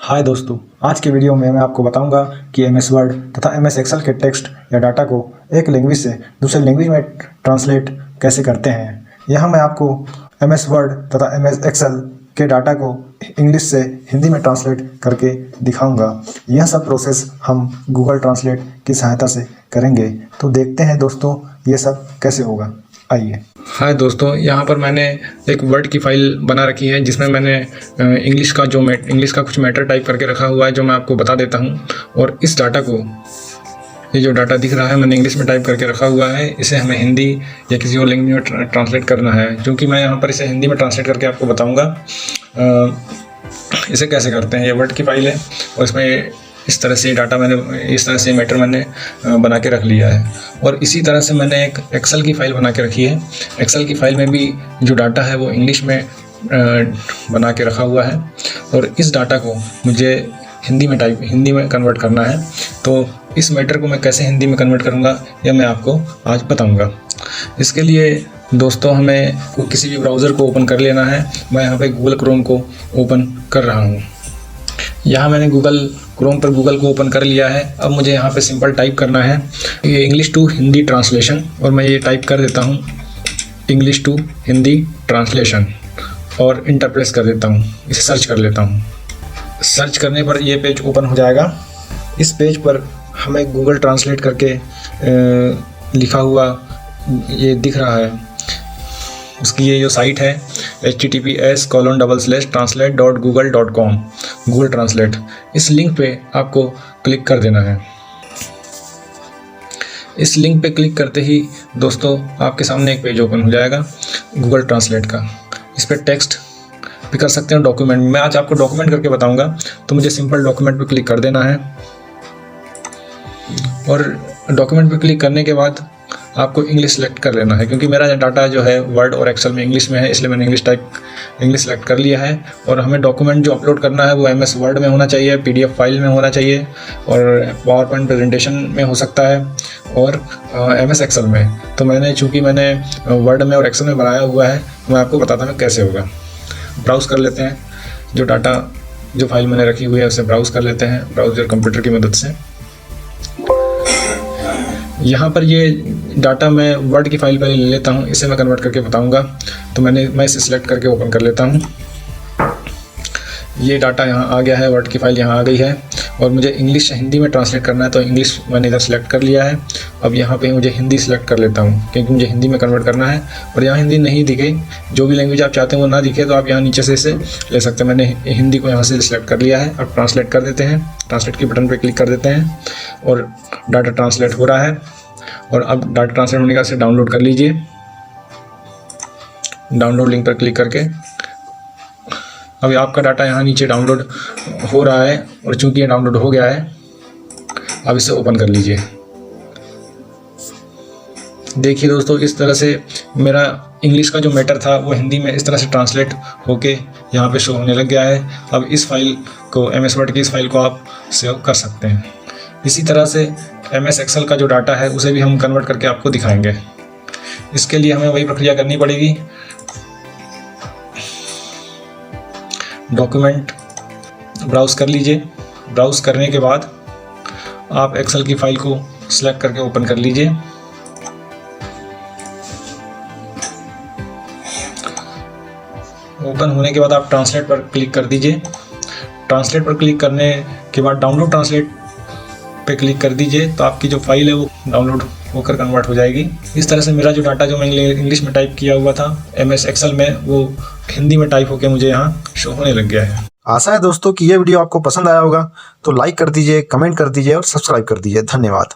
हाय दोस्तों, आज के वीडियो में मैं आपको बताऊंगा कि एमएस वर्ड तथा एमएस एक्सेल के टेक्स्ट या डाटा को एक लैंग्वेज से दूसरे लैंग्वेज में ट्रांसलेट कैसे करते हैं। यहाँ मैं आपको एमएस वर्ड तथा एमएस एक्सेल के डाटा को इंग्लिश से हिंदी में ट्रांसलेट करके दिखाऊंगा। यह सब प्रोसेस हम गूगल ट्रांसलेट की सहायता से करेंगे। तो देखते हैं दोस्तों ये सब कैसे होगा, आइए। हाय दोस्तों, यहाँ पर मैंने एक वर्ड की फाइल बना रखी है जिसमें मैंने इंग्लिश का कुछ मैटर टाइप करके रखा हुआ है जो मैं आपको बता देता हूँ। और इस डाटा को, ये जो डाटा दिख रहा है, मैंने इंग्लिश में टाइप करके रखा हुआ है। इसे हमें हिंदी या किसी और लैंग्वेज में ट्रांसलेट करना है। क्योंकि मैं यहाँ पर इसे हिंदी में ट्रांसलेट करके आपको बताऊँगा इसे कैसे करते हैं। ये वर्ड की फाइल है और इसमें इस तरह से डाटा इस तरह से मैटर मैंने बना के रख लिया है। और इसी तरह से मैंने एक एक्सेल की फ़ाइल बना के रखी है। एक्सेल की फ़ाइल में भी जो डाटा है वो इंग्लिश में बना के रखा हुआ है। और इस डाटा को मुझे हिंदी में कन्वर्ट करना है। तो इस मैटर को मैं कैसे हिंदी में कन्वर्ट करूँगा यह मैं आपको आज बताऊँगा। इसके लिए दोस्तों हमें किसी भी ब्राउज़र को ओपन कर लेना है। मैं यहाँ पे गूगल क्रोम को ओपन कर रहा हूँ। यहाँ मैंने गूगल क्रोम पर गूगल को ओपन कर लिया है। अब मुझे यहाँ पे सिंपल टाइप करना है ये इंग्लिश टू हिंदी ट्रांसलेशन, और मैं ये टाइप कर देता हूँ इंग्लिश टू हिंदी ट्रांसलेशन और इंटर प्रेस कर देता हूँ। इसे सर्च कर लेता हूँ। सर्च करने पर ये पेज ओपन हो जाएगा। इस पेज पर हमें गूगल ट्रांसलेट करके लिखा हुआ ये दिख रहा है। उसकी ये जो साइट है https://translate.google.com गूगल ट्रांसलेट। इस लिंक पे आपको क्लिक कर देना है। इस लिंक पे क्लिक करते ही दोस्तों आपके सामने एक पेज ओपन हो जाएगा गूगल ट्रांसलेट का। इस पर टेक्स्ट भी कर सकते हैं, डॉक्यूमेंट। मैं आज आपको डॉक्यूमेंट करके बताऊंगा, तो मुझे सिंपल डॉक्यूमेंट पे क्लिक कर देना है। और डॉक्यूमेंट पे क्लिक करने के बाद आपको इंग्लिश सेलेक्ट कर लेना है। क्योंकि मेरा डाटा जो है वर्ड और एक्सेल में इंग्लिश में है, इसलिए मैंने इंग्लिश सेलेक्ट कर लिया है। और हमें डॉक्यूमेंट जो अपलोड करना है वो एमएस वर्ड में होना चाहिए, पीडीएफ फाइल में होना चाहिए, और पावर पॉइंट प्रेजेंटेशन में हो सकता है, और एमएस एक्सेल में। तो चूँकि मैंने वर्ड में और एक्सेल में बनाया हुआ है, मैं आपको बताता हूँ कैसे होगा। ब्राउज़ कर लेते हैं। जो फाइल मैंने रखी हुई है उसे ब्राउज़ कर लेते हैं ब्राउज़र कंप्यूटर की मदद से। यहाँ पर ये डाटा मैं वर्ड की फाइल पर ले लेता हूँ, इसे मैं कन्वर्ट करके बताऊँगा। तो मैं इसे सिलेक्ट करके ओपन कर लेता हूँ। ये डाटा यहाँ आ गया है, वर्ड की फाइल यहाँ आ गई है। और मुझे इंग्लिश से हिंदी में ट्रांसलेट करना है, तो इंग्लिश मैंने इधर सेलेक्ट कर लिया है। अब यहाँ पे मुझे हिंदी सेलेक्ट कर लेता हूँ, क्योंकि मुझे हिंदी में कन्वर्ट करना है। और यहाँ हिंदी नहीं दिखे, जो भी लैंग्वेज आप चाहते हैं वो ना दिखे, तो आप यहाँ नीचे से इसे ले सकते हैं। मैंने हिंदी को यहाँ से सिलेक्ट कर लिया है। अब ट्रांसलेट कर देते हैं। ट्रांसलेट के बटन पर क्लिक कर देते हैं और डाटा ट्रांसलेट हो रहा है। और अब डाटा ट्रांसलेट होने का इसे डाउनलोड कर लीजिए। डाउनलोड लिंक पर क्लिक करके अभी आपका डाटा यहाँ नीचे डाउनलोड हो रहा है। और चूंकि ये डाउनलोड हो गया है, अब इसे ओपन कर लीजिए। देखिए दोस्तों, इस तरह से मेरा इंग्लिश का जो मैटर था वो हिंदी में इस तरह से ट्रांसलेट होके यहाँ पे शो होने लग गया है। अब इस फाइल को, एमएस वर्ड की इस फाइल को आप सेव कर सकते हैं। इसी तरह से एमएस एक्सेल का जो डाटा है उसे भी हम कन्वर्ट करके आपको दिखाएंगे। इसके लिए हमें वही प्रक्रिया करनी पड़ेगी। डॉक्यूमेंट ब्राउज़ कर लीजिए। ब्राउज़ करने के बाद आप एक्सेल की फाइल को सिलेक्ट करके ओपन कर लीजिए। ओपन होने के बाद आप ट्रांसलेट पर क्लिक कर दीजिए। ट्रांसलेट पर क्लिक करने के बाद डाउनलोड ट्रांसलेट पे क्लिक कर दीजिए, तो आपकी जो फाइल है वो डाउनलोड होकर कन्वर्ट हो जाएगी। इस तरह से मेरा जो डाटा जो मैंने इंग्लिश में टाइप किया हुआ था एमएस एक्सेल में, वो हिंदी में टाइप होकर मुझे यहाँ शो होने लग गया है। आशा है दोस्तों कि ये वीडियो आपको पसंद आया होगा। तो लाइक कर दीजिए, कमेंट कर दीजिए और सब्सक्राइब कर दीजिए। धन्यवाद।